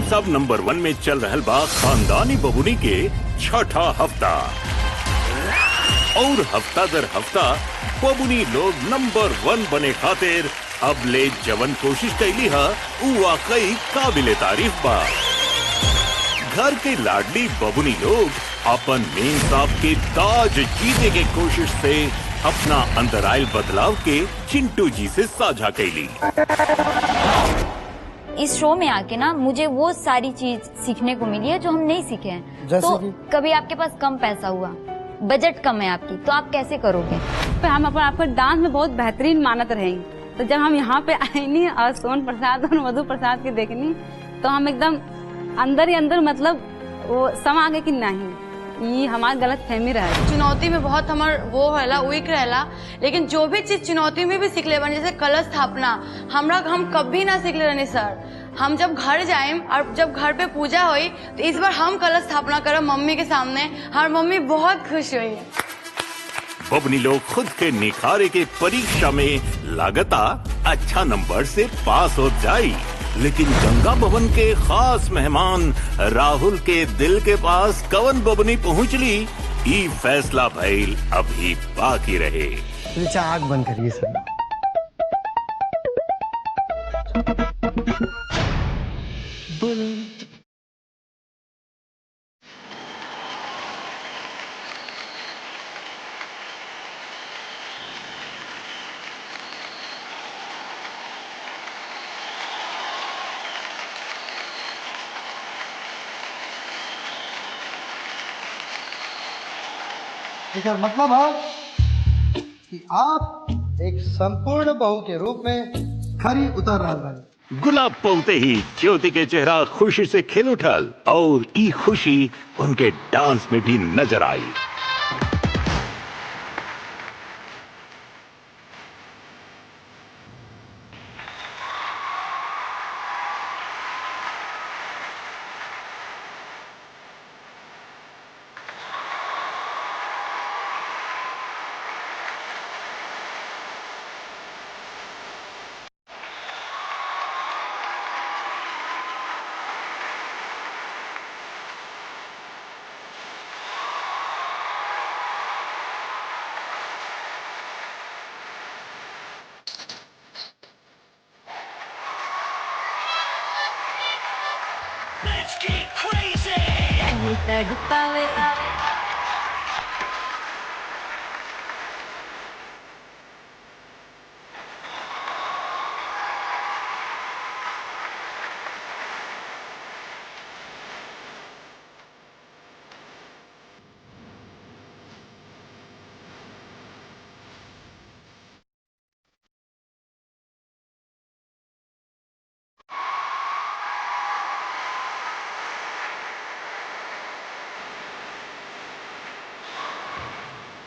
सब नंबर 1 में चल रहल बा खानदानी बबुनी के छठा हफ्ता और हफ्ता दर हफ्ता बबुनी लोग नंबर 1 बने खातिर अब ले जवन कोशिश कैली है उ वाकई काबिले तारीफ बा। घर के लाडली बबुनी लोग अपन मेन साहब के ताज जीते के कोशिश से अपना अंदर आयल बदलाव के चिंटू जी से साझा कैली। इस शो में आके ना मुझे वो सारी चीज सीखने को मिली है जो हम नहीं सीखे हैं। तो कभी आपके पास कम पैसा हुआ, बजट कम है आपकी, तो आप कैसे करोगे? तो हम आपको डांस में बहुत बेहतरीन मानत रहेंगे। तो जब हम यहाँ पे आईनी और सोन प्रसाद और मधु प्रसाद के देखनी तो हम एकदम अंदर ही अंदर मतलब वो समा गए कि नहीं ये हमारा गलत फहमी रहा। चुनौती में बहुत हमार वो रहला वीक रहला, लेकिन जो भी चीज चुनौती में भी सीख ले बनी, जैसे कलश स्थापना हम कभी ना सीख ले रहनी सर। हम जब घर जाएं और जब घर पे पूजा हुई तो इस बार हम कलश स्थापना करब मम्मी के सामने। हमारी मम्मी बहुत खुश हुई। बबनी लोग खुद के निखारे के परीक्षा में लागता अच्छा नंबर से पास हो जाई, लेकिन गंगा भवन के खास मेहमान राहुल के दिल के पास कवन बबनी पहुंचली ई फैसला भइल अभी बाकी रहे। आग बंद करिए सर। इसका मतलब है कि आप एक संपूर्ण बहू के रूप में खरी उतर रहा है। गुलाब पौते ही ज्योति के चेहरा खुशी से खिल उठल और ई खुशी उनके डांस में भी नजर आई।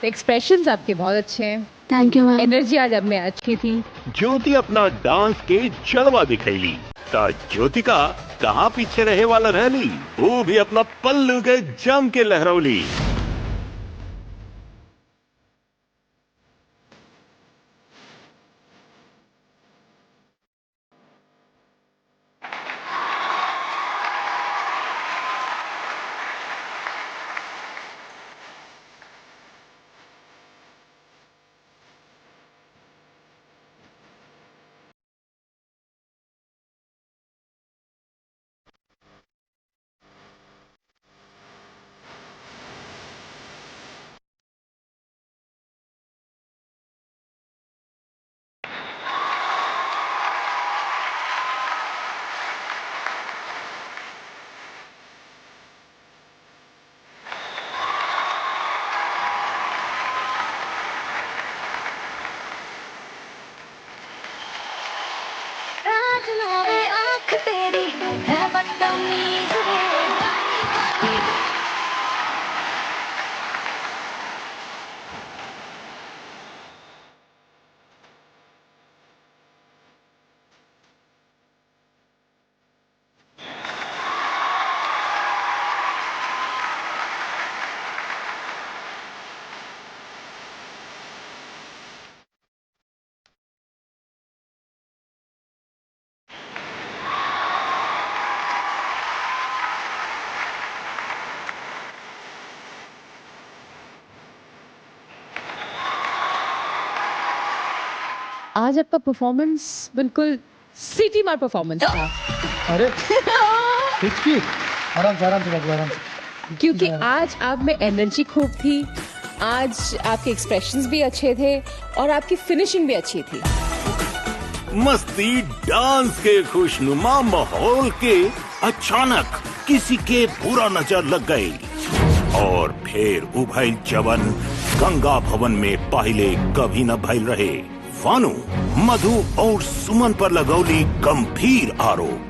एक्सप्रेशंस आपके बहुत अच्छे हैं। Thank you ma'am. एनर्जी आज अब में अच्छी थी। ज्योति अपना डांस के जलवा दिखैली ता ज्योतिका कहाँ पीछे रहे वाला रहली, वो भी अपना पल्लू के जम के लहरौली। आज आपका परफॉर्मेंस बिल्कुल सिटी मार परफॉर्मेंस था। अरे हिचकी, आराम से बाबू, आराम से। क्योंकि आज आप में एनर्जी खूब थी, आज आपके एक्सप्रेशंस भी अच्छे थे और आपकी फिनिशिंग भी अच्छी थी। मस्ती डांस के खुशनुमा माहौल के अचानक किसी के बुरा नजर लग गई और फिर उभैल जवन गंगा भवन में पहले कभी न भइल रहे। वानु मधु और सुमन पर लगौली गंभीर आरोप।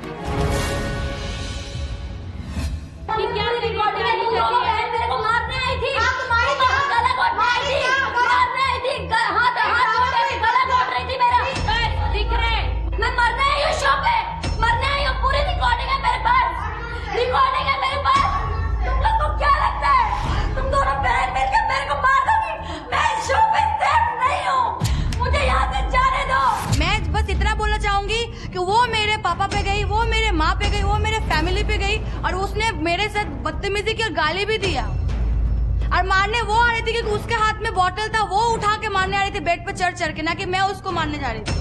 कि वो मेरे पापा पे गई, वो मेरे माँ पे गई, वो मेरे फैमिली पे गई और उसने मेरे साथ बदतमीजी की और गाली भी दिया। और मारने वो आ रही थी क्योंकि उसके हाथ में बॉटल था, वो उठा के मारने आ रही थी बेड पे चढ़ के, ना कि मैं उसको मारने जा रही थी।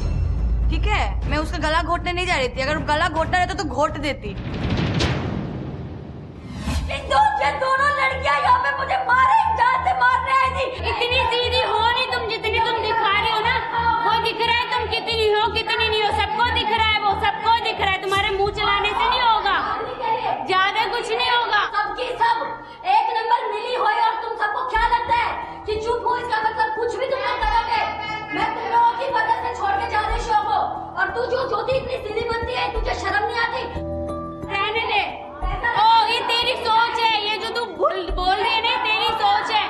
ठीक है, मैं उसका गला घोटने नहीं जा रही थी। अगर गला घोटना रहता तो घोट देती। दोनों लड़कियां यहाँ पे मुझे जान से मारने आई थी। इतनी सीधी हो नहीं तुम, जितनी तुम दिखा रही हो ना, वो दिख रहा है तुम कितनी हो कितनी नहीं हो, सबको दिख रहा है, वो सबको दिख रहा है। तुम्हारे मुंह चलाने से नहीं होगा, ज्यादा कुछ नहीं होगा। सबकी सब एक नंबर मिली हो और तुम सबको क्या लगता है कि चुप हो इसका मतलब कुछ भी तुम लोग करोगे? मैं तुम लोगों की वजह से छोड़ के जा रही शो को, और तू जो ज्योति इतनी सीधी बनती है, तुझे शर्म नहीं आती? रहने दे। ओ ये तेरी सोच है, ये जो तू बोल रही है ना, तेरी सोच है।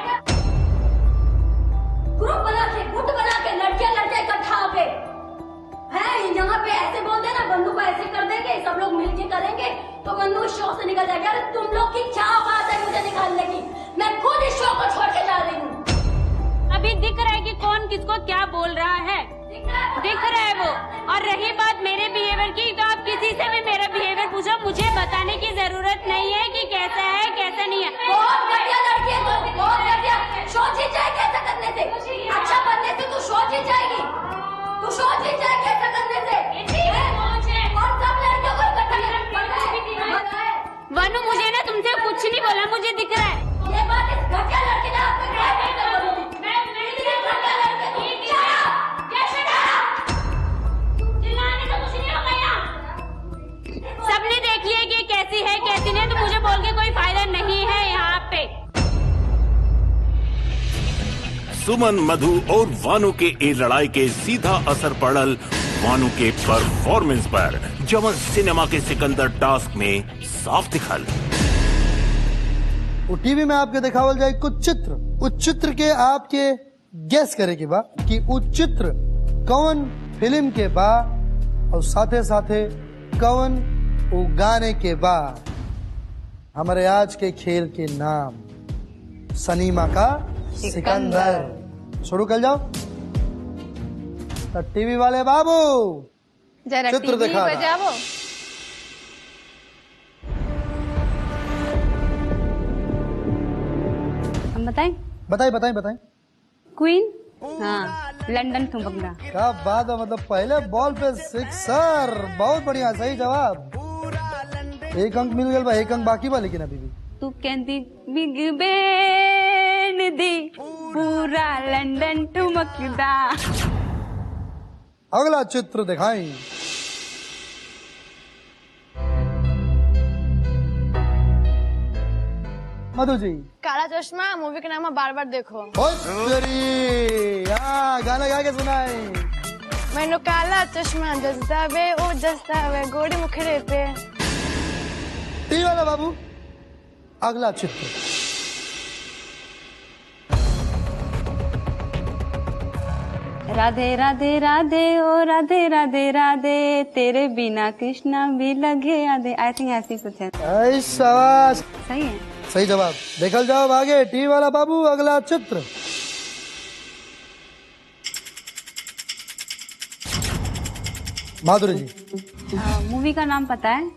ग्रुप बना के गुट बना के लड़कियां इकट्ठा हो गए हैं यहाँ पे, ऐसे बोल देना बंदू को ऐसे कर देंगे, सब लोग मिलके करेंगे तो बंदू इस शो से निकल जाएगा। अरे तुम लोग की क्या औकात है मुझे निकालने की? मैं खुद इस शो को छोड़ के जा रही हूँ। अभी दिख रहा है कि कौन किसको क्या बोल रहा है, दिख रहा है वो। और रही बात मेरे बिहेवियर की, तो आप किसी से भी मेरा बिहेवियर पूछो, मुझे बताने की जरूरत नहीं है कि कैसा है कैसा नहीं है। बहुत घटिया लड़की है तू, बहुत घटिया। शो जीत जाएगी ऐसा करने से, अच्छा बनने से तू शो जीत जाएगी, तू शो जीत जाएगी ऐसा करने से। और सब लड़कियों को वनु, मुझे ना तुमसे कुछ नहीं बोला, मुझे दिख रहा है। ये बात इस घटिया लड़की ने आपको क्या बोली थी? सबने देख लिया कि कैसी है कैसी नहीं, तो मुझे बोल के कोई फायदा नहीं है यहाँ पे। सुमन मधु और वानु के ए लड़ाई के सीधा असर पड़ल वानु के परफॉर्मेंस पर, जवन सिनेमा के सिकंदर टास्क में साफ दिखल। वो टीवी में आपके दिखावल जाए कुछ चित्र, उस चित्र के आपके गेस करे के बा कि उस चित्र कौन फिल्म के बा और साथे साथे कौन वो गाने के बाद। हमारे आज के खेल के नाम सनीमा का सिकंदर। शुरू कर जाओ। तो टीवी वाले बाबू जरा चित्र टीवी दिखा बजाओ। हम बताएं? क्वीन, हाँ, लंदन ठुमकदा। क्या बात है, मतलब पहले बॉल पे सिक्सर, बहुत बढ़िया, सही जवाब। एक अंक मिल गया, एक अंक बाकी बा, लेकिन अभी भी तू कहती बिग बैंड दी पूरा लंदन ठुमकदा। अगला चित्र दिखाएं। मधु जी, काला चश्मा मूवी का नाम है, बार बार देखो। गाना गा के सुनाए। मैंने काला चश्मा जस्ता वे ओ जस्ता वे गोड़ी मुखड़े पे। टी वाला बाबू, अगला चित्र। राधे राधे राधे ओ राधे राधे राधे, तेरे बिना कृष्णा भी लगे आधे। आई थिंक ऐसी कुछ है। शाबाश, सही है, सही जवाब। देखल जाओ आगे। टी वाला बाबू, अगला चित्र। माधुरी जी, मूवी का नाम पता है?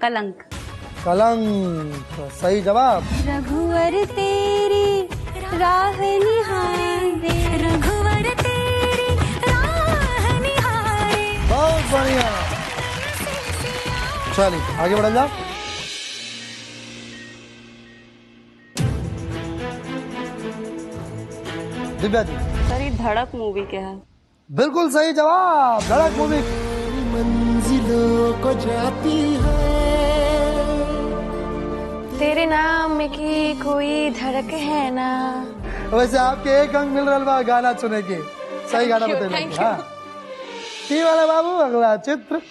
कलंक। कलंक, सही जवाब। रघुवर तेरी राह निहारे, रघुवर तेरी राह चलिए आगे बढ़ जाओ। दिव्या जी। सर ये धड़क मूवी क्या है? बिल्कुल सही जवाब, धड़क मूवी। मंजिलों को जाती है तेरे नाम की कोई धड़क है ना। वैसे आपके एक अंक मिल रहा बा गाना सुने के, सही गाना Thank you, बताइए। thank you. हाँ ठीक वाला बाबू, अगला चित्र।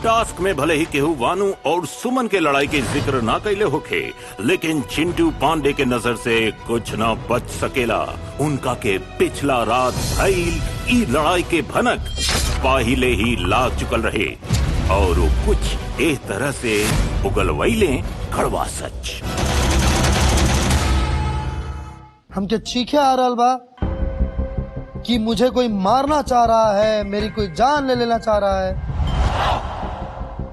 टास्क में भले ही केहू वानू और सुमन के लड़ाई के जिक्र ना कैले होखे, लेकिन चिंटू पांडे के नजर से कुछ ना बच सकेला। उनका के पिछला रात भइल ई लड़ाई के भनक पहिले ही लाग चुकल रहे और वो कुछ इस तरह से उगलवैले कड़वा सच। हमके चीखे आ रहा बा कि मुझे कोई मारना चाह रहा है, मेरी कोई जान ले लेना चाह रहा है,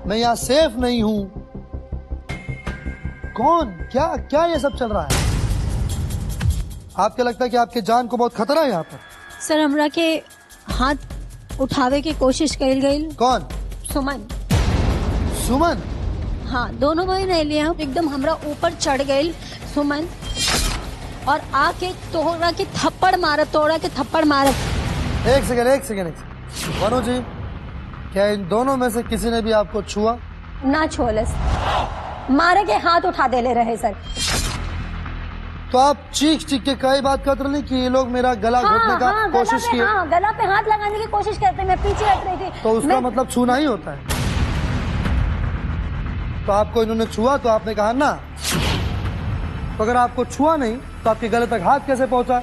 मैं यहाँ सेफ नहीं हूं। कौन, क्या क्या ये सब चल रहा है? आपको लगता है कि आपके जान को बहुत खतरा है यहाँ पर? सर हमरा के हाथ उठावे की कोशिश कल गई। कौन? सुमन। सुमन? हाँ, दोनों बहन लिए हम, एकदम हमरा ऊपर चढ़ गई सुमन और आके तोड़ा के थप्पड़ मारत। एक सेकंड। वनु जी, क्या इन दोनों में से किसी ने भी आपको छुआ? ना छोलस, मारे के हाथ उठा दे ले रहे सर। तो आप चीख के कई बात कर रहे कि ये लोग मेरा गला घोटने का कोशिश किए? हाँ, गला पे हाथ लगाने की कोशिश करते, मैं पीछे हट रही थी। तो उसका मतलब छूना ही होता है। तो आपको इन्होंने छुआ तो आपने कहा ना, तो अगर आपको छुआ नहीं तो आपके गले तक हाथ कैसे पहुंचा?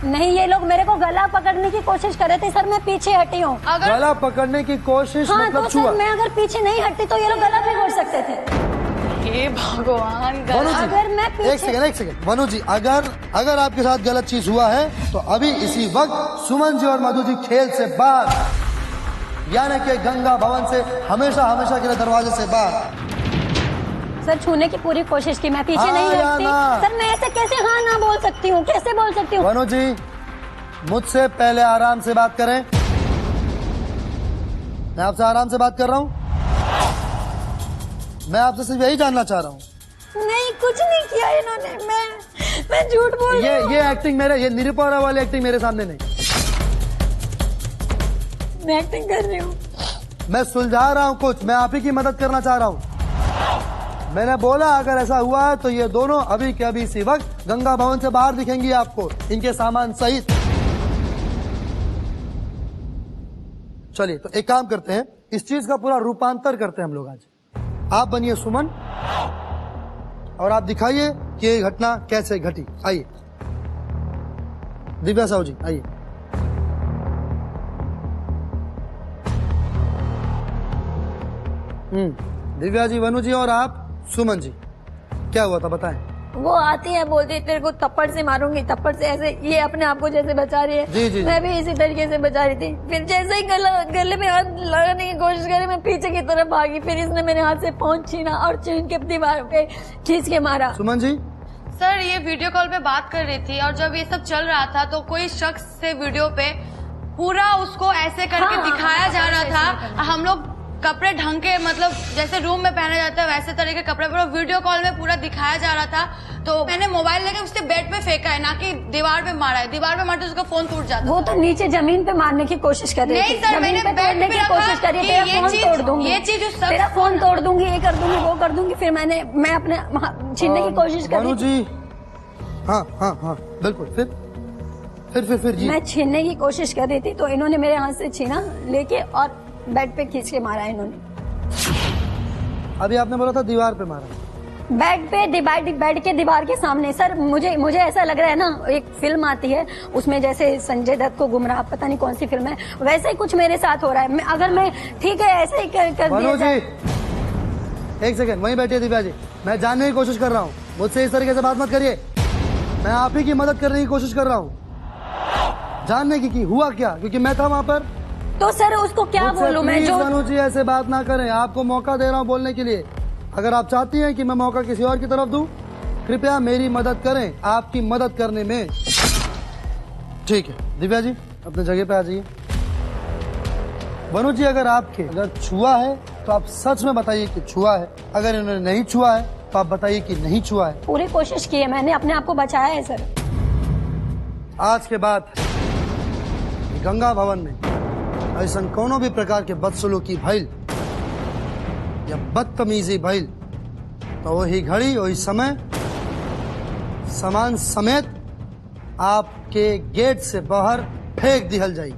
नहीं, ये लोग मेरे को गला पकड़ने की कोशिश कर रहे थे सर, मैं पीछे हटी हूँ। गला पकड़ने की कोशिश? हाँ, मतलब तो छुआ? सर मैं अगर पीछे नहीं हटती तो ये लोग गला भी घोट सकते थे। हे भगवान, वनु जी, अगर मैं पीछे... एक सेकंड वनु जी, अगर आपके साथ गलत चीज हुआ है तो अभी इसी वक्त सुमन जी और मधु जी खेल से बाहर, यानी कि गंगा भवन से हमेशा के लिए दरवाजे से बाहर। सर छूने की पूरी कोशिश की, मैं पीछे नहीं हटती। सर मैं ऐसे कैसे हाँ ना बोल सकती हूँ, कैसे बोल सकती हूँ? वनु जी, मुझसे पहले आराम से बात करें। मैं आपसे आराम से बात कर रहा हूँ। मैं आपसे सिर्फ यही जानना चाह रहा हूँ। नहीं, कुछ नहीं किया इन्होंने, मैं झूठ बोल रही हूँ। ये एक्टिंग मेरे, ये निरुपमा वाली एक्टिंग मेरे सामने नहीं। मैं एक्टिंग कर रही हूँ। मैं सुलझा रहा हूँ कुछ, मैं आप ही की मदद करना चाह रहा हूँ। मैंने बोला अगर ऐसा हुआ है तो ये दोनों अभी के अभी इसी वक्त गंगा भवन से बाहर दिखेंगी आपको, इनके सामान सहित। चलिए तो एक काम करते हैं, इस चीज का पूरा रूपांतर करते हैं हम लोग आज। आप बनिए सुमन और आप दिखाइए कि ये घटना कैसे घटी। आइए दिव्या साहू जी, आइए। दिव्या जी, वनु जी और आप सुमन जी, क्या हुआ था बताएं। वो आती है, बोलती है तेरे को थप्पड़ से मारूंगी, थप्पड़ से ऐसे, ये अपने आप को जैसे बचा रही है। जी। मैं भी इसी तरीके से बचा रही थी। फिर जैसे ही गले में हाथ लगाने की कोशिश करी, मैं पीछे की तरफ भागी, फिर इसने मेरे हाथ से फोन छीना और छीन के दीवार पे खींच के मारा। सुमन जी? सर ये वीडियो कॉल पे बात कर रही थी और जब ये सब चल रहा था तो कोई शख्स से वीडियो पे पूरा उसको ऐसे करके दिखाया जा रहा था। हम लोग कपड़े ढंग के, मतलब जैसे रूम में पहना जाता है वैसे तरह के कपड़े पूरा वीडियो कॉल में पूरा दिखाया जा रहा था। तो मैंने मोबाइल लेके उसके बेड पे फेंका है, ना कि दीवार पे मारा है। दीवार पे मारते उसका फोन टूट जाता। वो तो नीचे जमीन पे मारने की कोशिश कर रही थी। नहीं सर, मैंने बेड पे कोशिश करी, तेरा फोन तोड़ दूंगी, ये चीज तेरा फोन तोड़ दूंगी, ये कर दूंगी, वो कर दूंगी। फिर मैं अपने छीनने की कोशिश कर रही जी। हाँ बिल्कुल। फिर जी, मैं छीनने की कोशिश कर रही थी तो इन्होंने मेरे हाथ से छीना लेके और बेड पे खींच के मारा इन्होंने। अभी आपने बोला था दीवार पे मारा। बेड पे, बेड के दीवार के सामने। सर मुझे ऐसा लग रहा है ना, एक फिल्म आती है उसमें जैसे संजय दत्त को गुमराह, पता नहीं कौन सी फिल्म है, वैसे ही कुछ मेरे साथ हो रहा है। अगर मैं ठीक है ऐसे ही कर दिया जाए। एक सेकंड वहीं बैठिए दिव्या जी, मैं जानने की कोशिश कर रहा हूँ, मुझसे इस तरीके से बात मत करिए। मैं आप ही की मदद करने की कोशिश कर रहा हूँ, जानने की हुआ क्या, क्योंकि मैं था वहाँ पर। तो सर उसको क्या बोलूं मैं? जो वनु जी ऐसे बात ना करें, आपको मौका दे रहा हूँ बोलने के लिए। अगर आप चाहती हैं कि मैं मौका किसी और की तरफ दूं, कृपया मेरी मदद करें। आपकी मदद करने में ठीक है दिव्या जी अपने जगह पे आ जाइए। वनु जी अगर छुआ है तो आप सच में बताइए कि छुआ है, अगर इन्होंने नहीं छुआ है तो आप बताइए कि नहीं छुआ है। पूरी कोशिश की है मैंने, अपने आप को बचाया है सर। आज के बाद गंगा भवन में ऐसा कोनो भी प्रकार के बदसलूकी भइल या बदतमीजी भइल तो वही घड़ी वही समय सामान समेत आपके गेट से बाहर फेंक दिहल जाई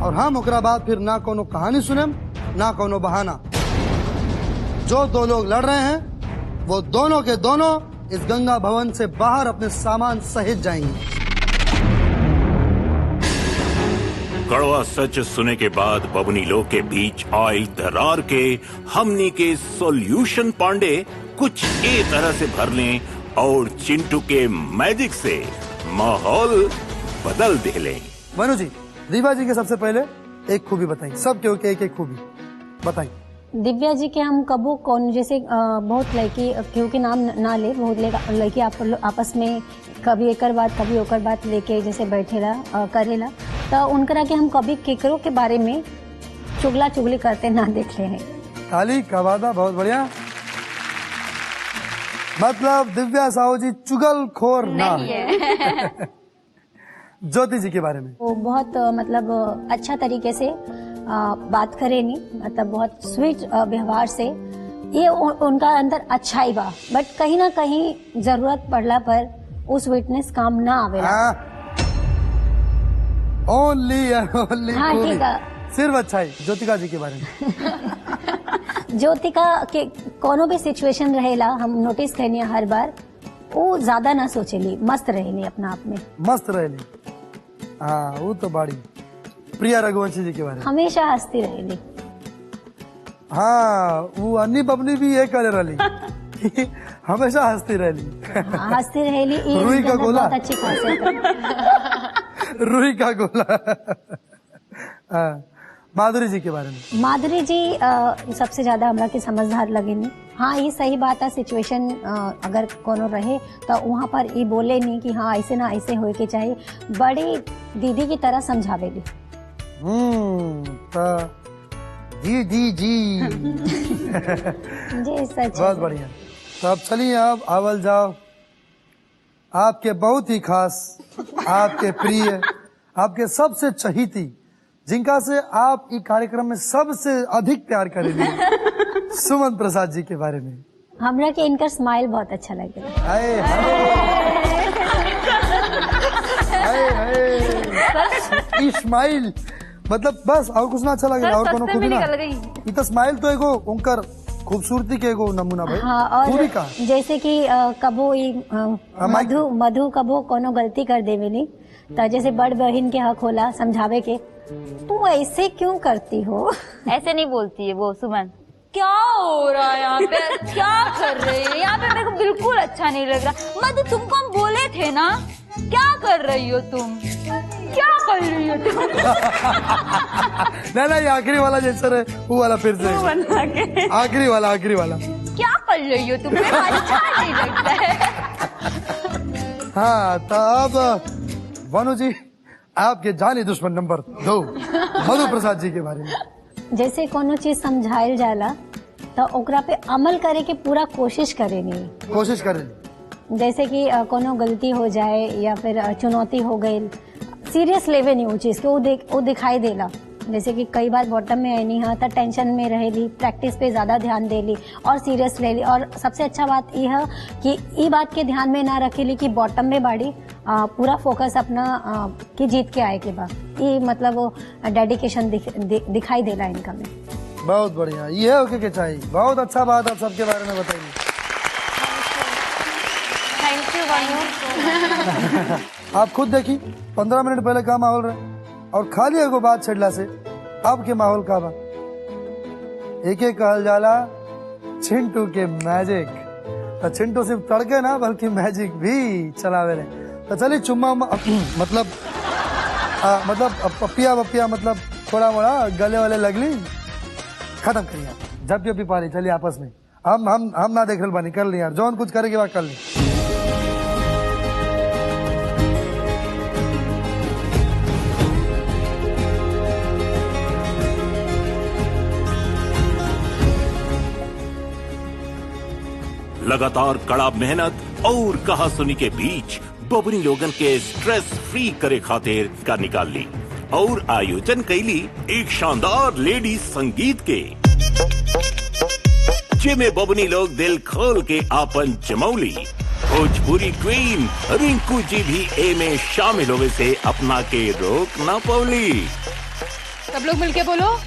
और हम ओकरा बाद फिर ना कोनो कहानी सुने ना कोनो बहाना। जो दो लोग लड़ रहे हैं वो दोनों के दोनों इस गंगा भवन से बाहर अपने सामान सहित जाएंगे। कड़वा सच सुने के बाद बबनी लोग के बीच आई दरार के हमनी के सॉल्यूशन पांडे कुछ ए तरह से भर लें और चिंटू के मैजिक से माहौल बदल दे लें। मनु जी दिव्या जी के सबसे पहले एक खूबी बताइए, सब के एक एक खूबी बताइए। दिव्या जी के हम कबू कौन जैसे बहुत लड़की क्योंकि नाम ना ले, बहुत लड़की आपस में कभी एकर बात कभी ओकर बात लेके जैसे बैठेला करेला तो उनकरा के हम कभी केकरों के बारे में चुगला चुगली करते ना देख ले हैं। ताली का वादा बहुत बढ़िया। मतलब दिव्या साहू जी चुगलखोर ना है। ज्योति जी के बारे में वो बहुत मतलब अच्छा तरीके से बात करे नहीं, मतलब बहुत स्वीट व्यवहार से ये उनका अंदर अच्छाई बा, बट कहीं ना कहीं जरूरत पड़ला पर उस विटनेस काम ना आवेला। ओनली एंड ओनली हाँ ठीक है। सिर्फ अच्छाई। ज्योतिका जी के बारे में ज्योतिका के कोनो भी सिचुएशन रहेला हम नोटिस करनी हर बार वो ज्यादा ना सोचेली, मस्त रहेली अपना आप में, मस्त रहेली। हाँ वो तो बाड़ी। प्रिया रघुवंशी जी के बारे में हमेशा हंसती रहेली। हाँ वो अन्नी बबनी भी ये करे रही हमेशा हंसती रहली। हंसती रहेली। रूही का गोला बहुत अच्छी खासियत। रूही का गोला। माधुरी जी के बारे में माधुरी जी सबसे ज्यादा हमरा के समझदार लगेनी। हाँ ये सही बात है, सिचुएशन अगर कोनो रहे तो वहाँ पर ये बोले नहीं कि हाँ ऐसे ना ऐसे होए के चाहिए, बड़ी दीदी की तरह समझावेली। जी जी जी जी सच बहुत बढ़िया। तो अब चलिए आप आवल जाओ आपके बहुत ही खास, आपके प्रिय, आपके सबसे चहीती, जिनका से आप इस कार्यक्रम में सबसे अधिक प्यार करेंगे, सुमन प्रसाद जी के बारे में। हमरा के इनका स्माइल बहुत अच्छा लगे। हाय हाय स्माइल मतलब बस और कुछ ना अच्छा लगे और कोनो खूबी ना। इतना स्माइल तो एगो उनकर खूबसूरती के एगो नमूना भाई। हाँ और जैसे कि कबो मधु कबो कोनो गलती कर देवेली तो जैसे बड़ बहन के हक होला समझावे के, तू ऐसे क्यों करती हो। ऐसे नहीं बोलती है वो सुमन। क्या हो रहा है यहाँ पे, क्या कर रहे हैं यहाँ पे, मेरे को बिल्कुल अच्छा नहीं लग रहा। मधु तुमको हम बोले थे ना, क्या कर रही हो तुम, क्या कर रही हो तुम। नहीं ये आखिरी वाला जैसा रहे वो वाला फिर से आखिरी वाला क्या कर रही हो तुम, अच्छा नहीं लगता है। हाँ तो अब वनु जी आपके जानी दुश्मन नंबर 2 मधु प्रसाद जी के बारे में। जैसे कोनो चीज समझाइल जाला तो ओकरा पे अमल करे के पूरा कोशिश करें। जैसे कि कोनो गलती हो जाए या फिर चुनौती हो गई, सीरियस लेवे नहीं वो चीज के, वो दिखाई देला। जैसे कि कई बार बॉटम में आईनी है तो टेंशन में रहेली, प्रैक्टिस पे ज्यादा ध्यान देली और सीरियस लेली। और सबसे अच्छा बात यह है कि ये बात के ध्यान में ना रखेली कि बॉटम में बाड़ी पूरा फोकस अपना की जीत के आए के बाद ये मतलब वो डेडिकेशन दिखाई देला इनका में। बहुत बढ़िया, ये होके के चाहिए। बहुत अच्छा बात आप सबके बारे में बताइए। Thank you. आप खुद देखी 15 मिनट पहले का माहौल रहे और खाली एगो बात छड़ला से अब के माहौल का बा। एक कहल जाला चिंटू के मैजिक, तो चिंटू सिर्फ तड़के ना बल्कि मैजिक भी चलावे रहे। तो चलिए चुम्मा मतलब पपिया मतलब थोड़ा मोड़ा गले वाले लगली खत्म करिए। जब भी पा ली चलिए आपस में हम ना देख रहे बानी, कर ली यार जौन कुछ करे के बाद कर ली। लगातार कड़ा मेहनत और कहा सुनी के बीच बबनी लोगन के स्ट्रेस फ्री करे खातिर का निकाल ली और आयोजन कैली एक शानदार लेडी संगीत के, जिसमें बबनी लोग दिल खोल के आपन जमौली। भोजपुरी क्वीन रिंकू जी भी ए में शामिल होने से अपना के रोक न पौली। सब लोग मिलके बोलो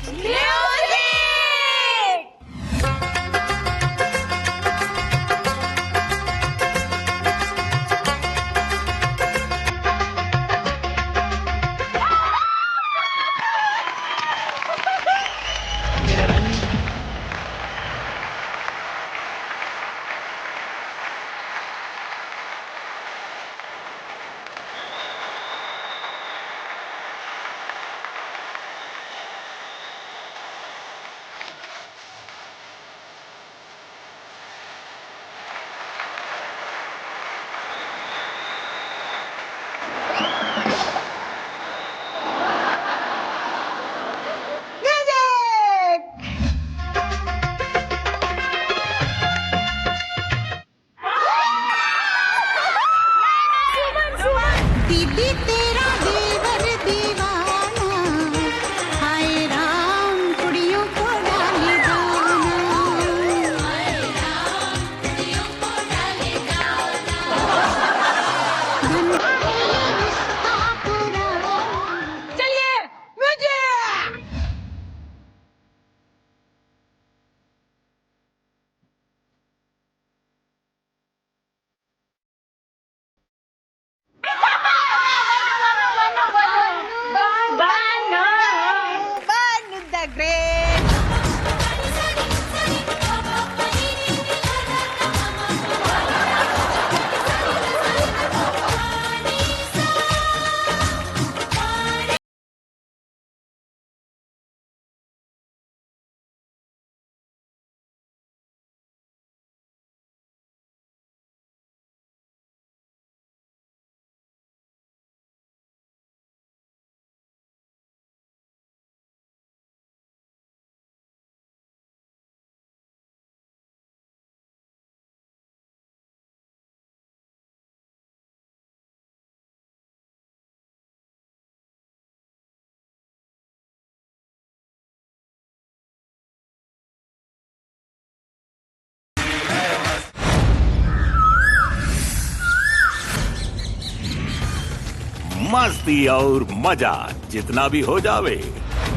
मस्ती और मजा जितना भी हो जावे,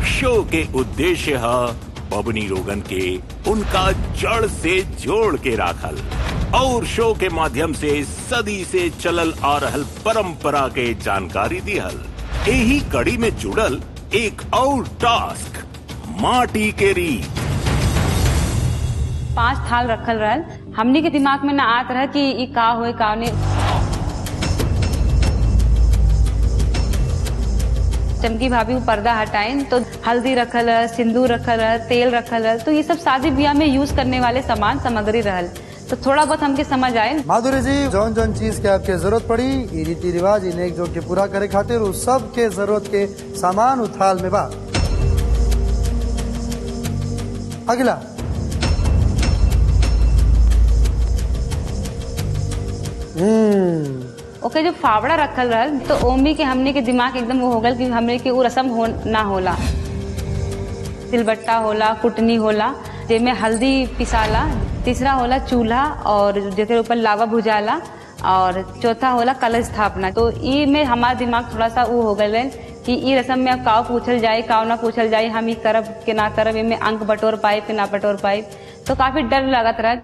शो के उद्देश्य है बबनी लोगन के उनका जड़ से जोड़ के राखल और शो के माध्यम से सदी से चलल आ रहल परंपरा के जानकारी दिहल। यही कड़ी में जुड़ल एक और टास्क माटी के रीत। 5 थाल रखल रहल, हमनी के दिमाग में ना आत रहा कि ई का होए का नहीं। चमकी भाभी वो पर्दा हटाइन तो हल्दी रखल है, सिंदूर रखल है, तेल रखल है, तो ये सब शादी ब्याह में यूज करने वाले सामान सामग्री रहल, तो थोड़ा बहुत हमके समझ आये। माधुरी जी, जौन जौन चीज के आपके जरूरत पड़ी, ये रीति रिवाज इन्हें जो के पूरा करे खातिर उस सब के जरूरत के सामान उथाल में बा। अगला ओके, जो फावड़ा रखल रहल तो ओमी के हमने के दिमाग एकदम वो हो गल कि हमने के वो रस्म हो ना होला। तिलबट्टा होला, कुटनी होला, जेमे हल्दी पिसाला, तीसरा होला चूल्हा और जेके ऊपर लावा भुजाला, और चौथा होला कलश स्थापना। तो ई में हमारा दिमाग थोड़ा सा वो हो गए कि ई रस्म में अब काव पूछल जाए काव ना पूछल जाए, हम ई करब के ना करब, इनमें अंक बटोर पाए कि ना बटोर पाए, तो काफी डर लगत रहा।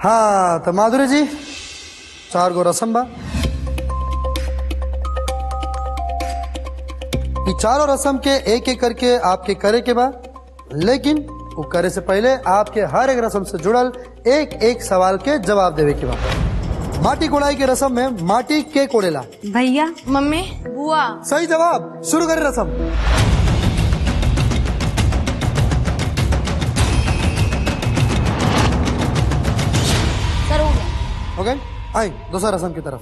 हाँ तो माधुरी जी, 4 गो रस्म बा। ये चारों रस्म के एक एक करके आपके करे के बाद, लेकिन वो करे से पहले आपके हर एक रस्म से जुड़ल एक एक सवाल के जवाब देवे के बाद। माटी कोड़ाई के रस्म में माटी के कोड़ेला? भैया, मम्मी, बुआ। सही जवाब। शुरू करें रस्म। हो गए? आई दूसरा रस्म की तरफ।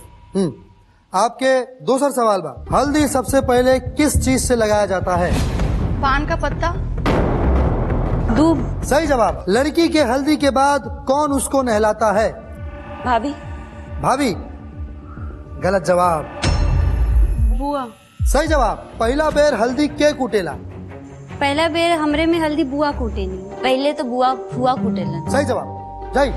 आपके दूसरा सवाल बा, हल्दी सबसे पहले किस चीज से लगाया जाता है? पान का पत्ता। दूब। सही जवाब। लड़की के हल्दी के बाद कौन उसको नहलाता है? भाभी। भाभी गलत जवाब। बुआ। सही जवाब। पहला बेर हल्दी के कुटेला? पहला बेर हमरे में हल्दी बुआ कूटेनी। पहले तो बुआ फुआ कुटेलन। सही जवाब। जय।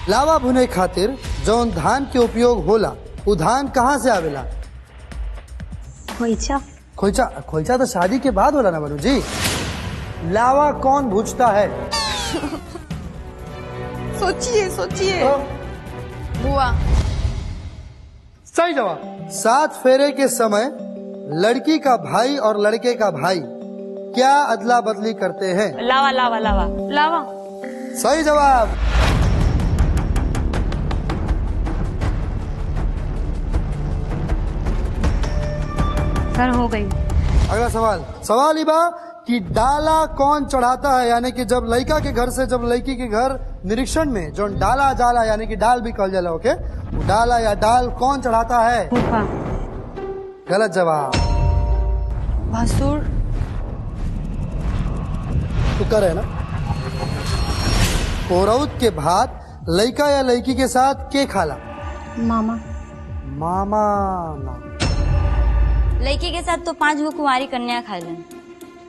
लावा भुने खातिर जौन धान के उपयोग होला वो धान कहाँ से आवेला? खोइचा। खोइचा? खोइचा तो शादी के बाद होला ना बरू जी। लावा कौन भूजता है? सोचिए सोचिए। तो? बुआ। सही जवाब। 7 फेरे के समय लड़की का भाई और लड़के का भाई क्या अदला बदली करते हैं? लावा लावा लावा लावा। सही जवाब। सर हो गई। अगला सवाल। सवाल ही बा कि डाला कौन चढ़ाता है, यानी कि जब लड़का के घर से जब लड़की के घर निरीक्षण में जो डाला जाला यानी कि डाल भी कहल जाला, ओके, वो डाला या डाल कौन चढ़ाता है? फूफा। गलत जवाब। भसुर। तो कर है ना। औरत के भात लड़का या लड़की के साथ के खाला? मामा। मामा ना। लड़की के साथ तो 5 गो कुंवारी कन्या खाइलन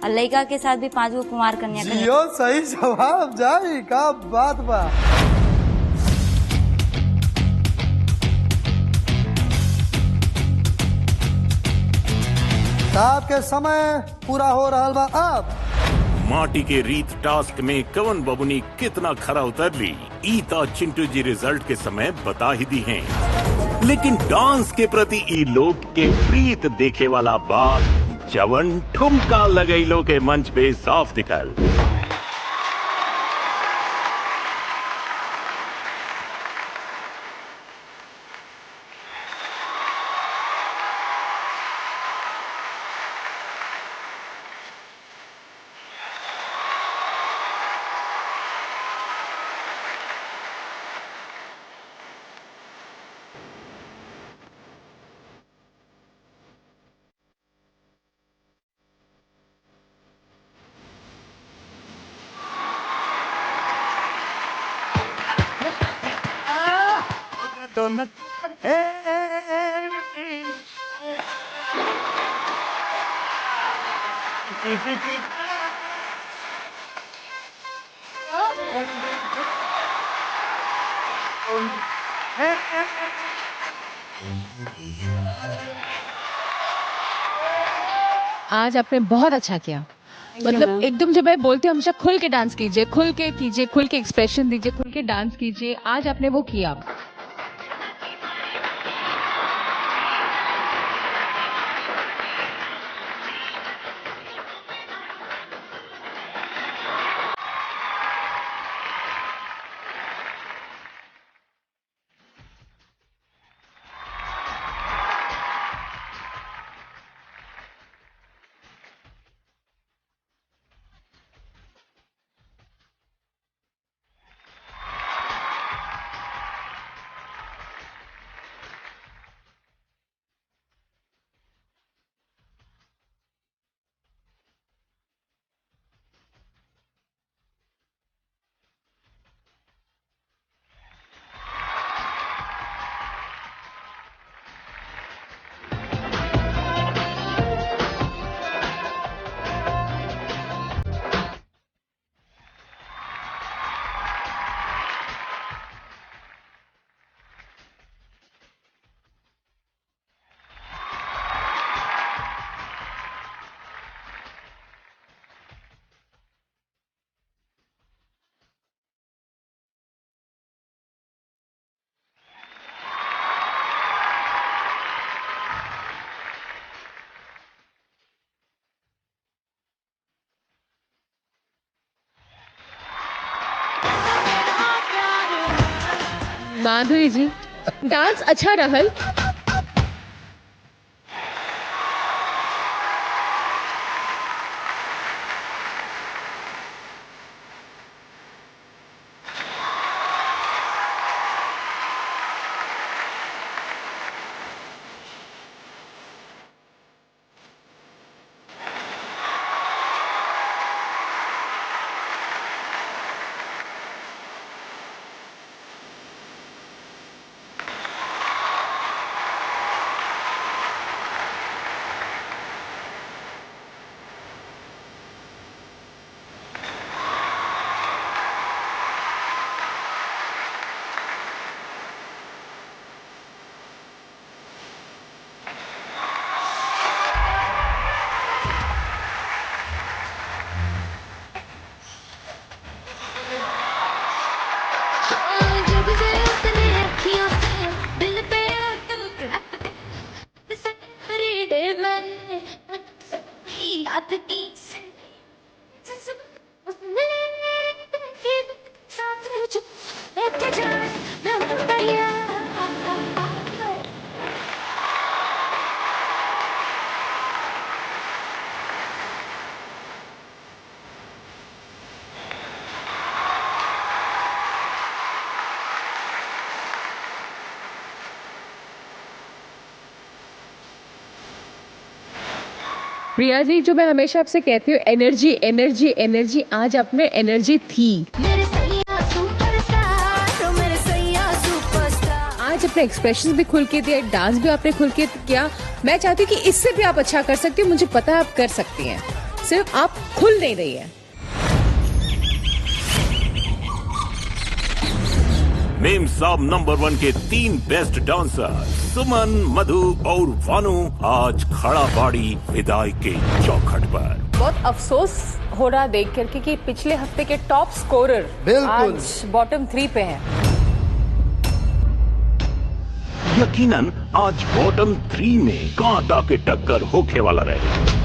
और लड़का के साथ भी 5 गो कुंवार कन्या खाइलन। जियो सही जवाब। जाई का बात बा। आपके समय पूरा हो रहा बा। अब माटी के रीत टास्क में कवन बबुनी कितना खरा उतरली ई तो चिंटू जी रिजल्ट के समय बता ही दी हैं। लेकिन डांस के प्रति ई लोग के प्रीत देखे वाला बात जवन ठुमका लगैलो के मंच पे साफ दिखल। आज आपने बहुत अच्छा किया। मतलब एकदम जब मैं बोलती हूँ हमेशा खुल के डांस कीजिए, खुल के कीजिए, खुल के एक्सप्रेशन दीजिए, खुल के डांस कीजिए। आज आपने वो किया। माधुरी जी, डांस अच्छा रहल। प्रिया जी, जो मैं हमेशा आपसे कहती हूँ, एनर्जी एनर्जी एनर्जी, आज आप में एनर्जी थी। आज अपने एक्सप्रेशन भी खुल के दिया, डांस भी आपने खुल के किया। मैं चाहती हूँ कि इससे भी आप अच्छा कर सकती हो, मुझे पता है आप कर सकती हैं, सिर्फ आप खुल नहीं रही है। मेम साहब नंबर 1 के 3 बेस्ट डांसर सुमन, मधु और भानु आज खड़ा बाड़ी विदाई के चौखट पर। बहुत अफसोस हो रहा देख करके कि पिछले हफ्ते के टॉप स्कोरर बिल्कुल आज बॉटम 3 पे हैं। यकीनन आज बॉटम 3 में कांटा के टक्कर होके वाला रहे।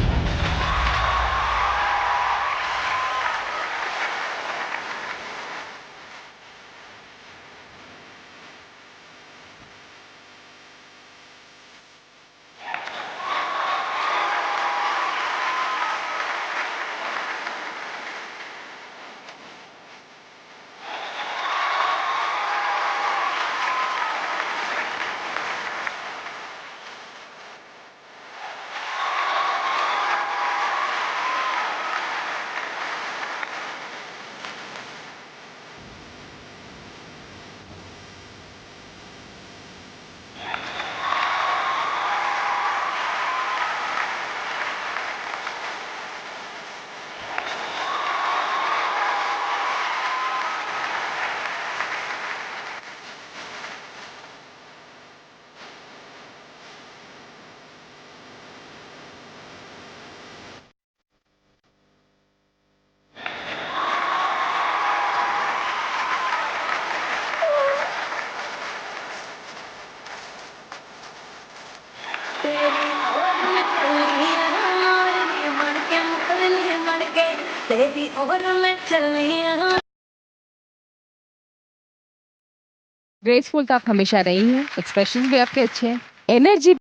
ग्रेसफुल तो आप हमेशा रही हैं, एक्सप्रेशन भी आपके अच्छे हैं, एनर्जी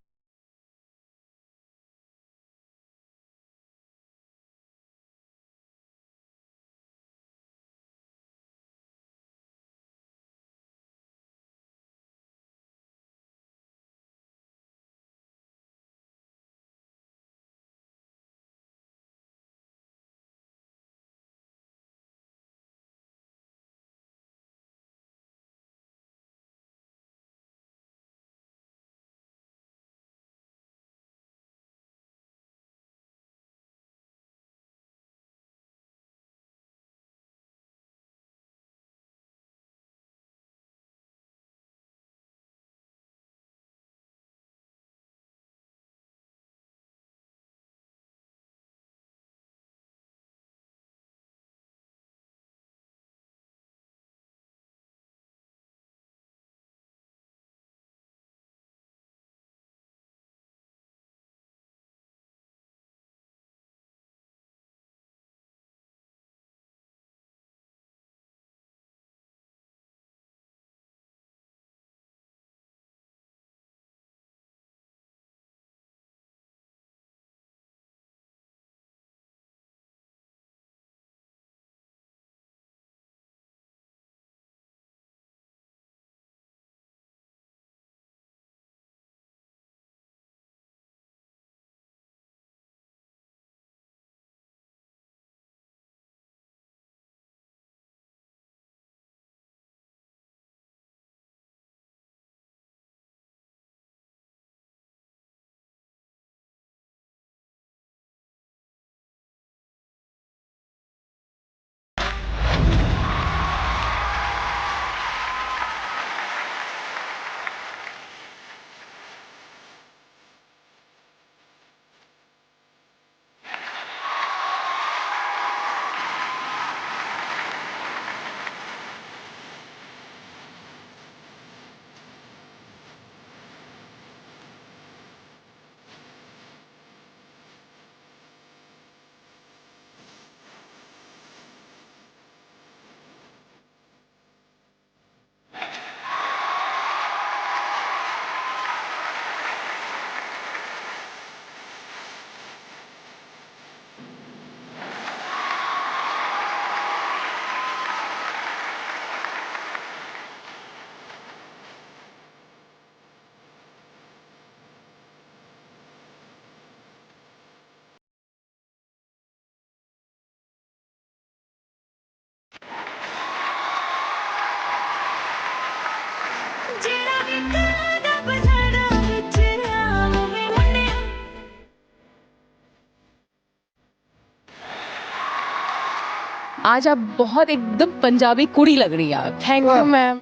आज आप बहुत एकदम पंजाबी कुड़ी लग रही है आप। Thank you ma'am.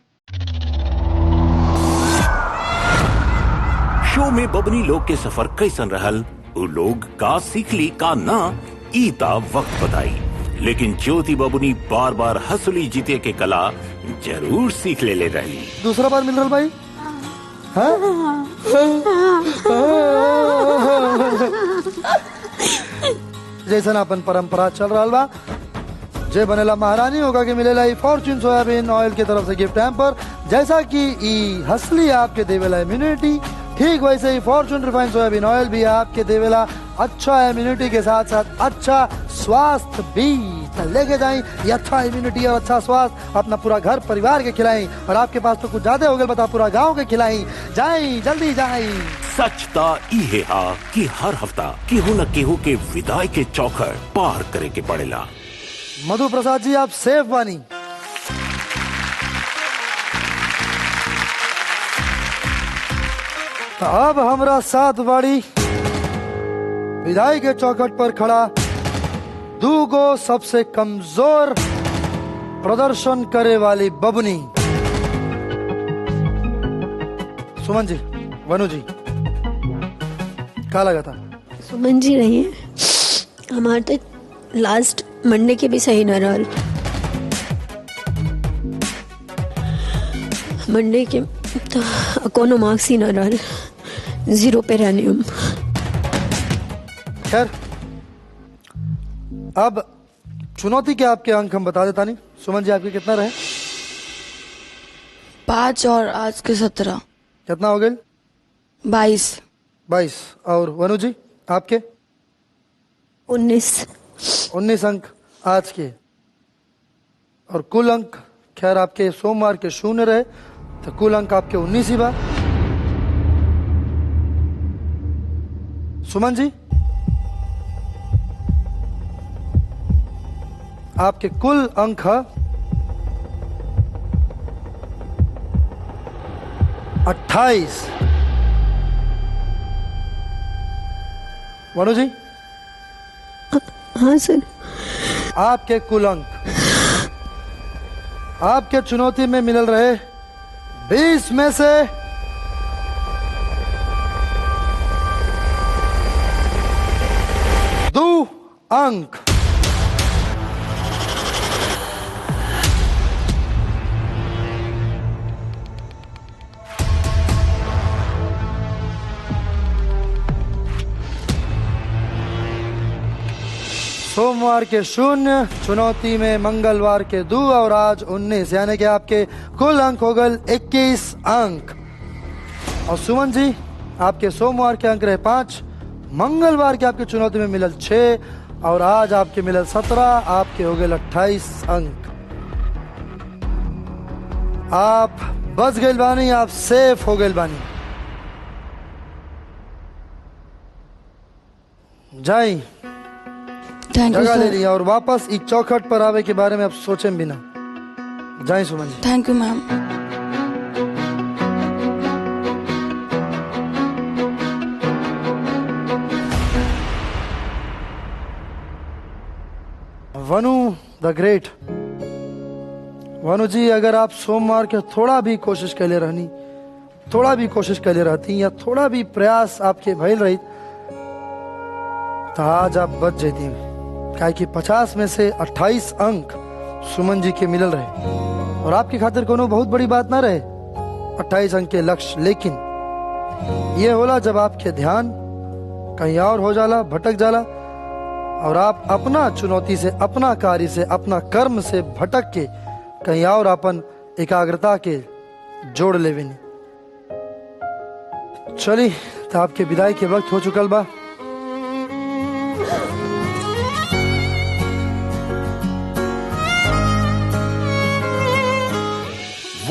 शो में बबनी लोग के सफर कैसन रहल, उ लोग का सीखली का ना ईता वक्त बताई, लेकिन ज्योति बबनी बार बार हंसली जीते के कला जरूर सीख ले रही। दूसरा बार मिल रहा भाई? जैसा अपन परंपरा चल रहा बा, जे बनेला महारानी होगा कि मिलेला ई फॉर्च्यून सोयाबीन ऑयल की तरफ से गिफ्ट हैम्पर। जैसा कि ई हंसली आपके देवेला इम्यूनिटी, ठीक वैसे ही फॉर्च्यून रिफाइंड सोयाबीन ऑयल भी आपके देवेला अच्छा इम्यूनिटी के साथ साथ अच्छा स्वास्थ्य भी। तो लेके जाएं ये अच्छा इम्यूनिटी और अच्छा स्वास्थ्य अपना पूरा घर परिवार के खिलाएं, और आपके पास तो कुछ ज्यादा हो गए बता पूरा गांव के खिलाएं। जाएं जल्दी जाएं। सचता इहे हा कि हर हफ्ता केहू न केहू के विदाई के चौखट पार करे के पड़ेला। मधु प्रसाद जी आप सेफ बानी। तो अब हमरा साथ बाड़ी विदाई के चौखट पर खड़ा दूगो सबसे कमजोर प्रदर्शन करे वाली बबनी। सुमन जी, वनु जी, क्या लगा था? सुमन जी रही है हमारे तो लास्ट मंडे के भी सही न रहल। मंडे के तो कोनो मार्क्स ही न रहल, 0 पे रहने हम। खैर अब चुनौती के आपके अंक हम बता देता नहीं। सुमन जी आपके कितना रहे? 5 और आज के 17। कितना हो गए? 22। और वनु जी आपके? 19 अंक आज के। और कुल अंक खैर आपके सोमवार के 0 रहे, तो कुल अंक आपके 19 ही बा। सुमन जी आपके कुल अंक है 28। वनु जी? हाँ सर। आपके कुल अंक आपके चुनौती में मिल रहे 20 में से 2 अंक। सोमवार के 0, चुनौती में मंगलवार के 2 और आज 19, यानी कि आपके कुल अंक हो गए 21 अंक। और सुमन जी आपके सोमवार के अंक रहे 5, मंगलवार के आपके चुनौती में मिलल 6 और आज आपके मिलल 17, आपके हो गए 28 अंक। आप बच गए बानी, आप सेफ हो गए बानी। जाई जगह ले लिया और वापस इस चौखट पर आवे के बारे में अब सोचें बिना। जाए Suman ji. Thank you ma'am. Vanu the great. Vanu ji अगर आप सोमवार के थोड़ा भी कोशिश कर ले रहनी, थोड़ा भी कोशिश कर ले रहती या थोड़ा भी प्रयास आपके भइल रही तो आज आप बच जाती। क्या कि 50 में से 28 अंक सुमन जी के मिलल रहे और आपकी खातिर कोनो बहुत बड़ी बात ना रहे 28 अंक के लक्ष्य। लेकिन ये होला जब आपके ध्यान कहीं और हो जाला, भटक जाला और आप अपना चुनौती से, अपना कार्य से, अपना कर्म से भटक के कहीं और अपन एकाग्रता के जोड़ लेवे। चली तो आपके विदाई के वक्त हो चुकल बा।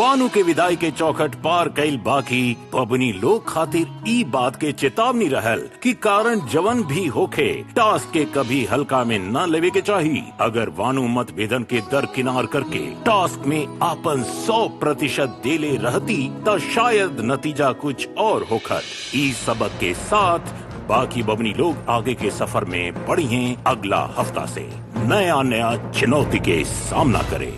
वानु के विदाई के चौखट पार कैल बाकी बबनी लोग खातिर ई बात के चेतावनी रहल कि कारण जवन भी होखे टास्क के कभी हल्का में न लेवे के चाहिए। अगर वानु मतभेदन के दरकिनार करके टास्क में आपन 100% देले रहती तो शायद नतीजा कुछ और होखत। ई सबक के साथ बाकी बबनी लोग आगे के सफर में बढ़ी हैं अगला हफ्ता से नया चुनौती के सामना करे।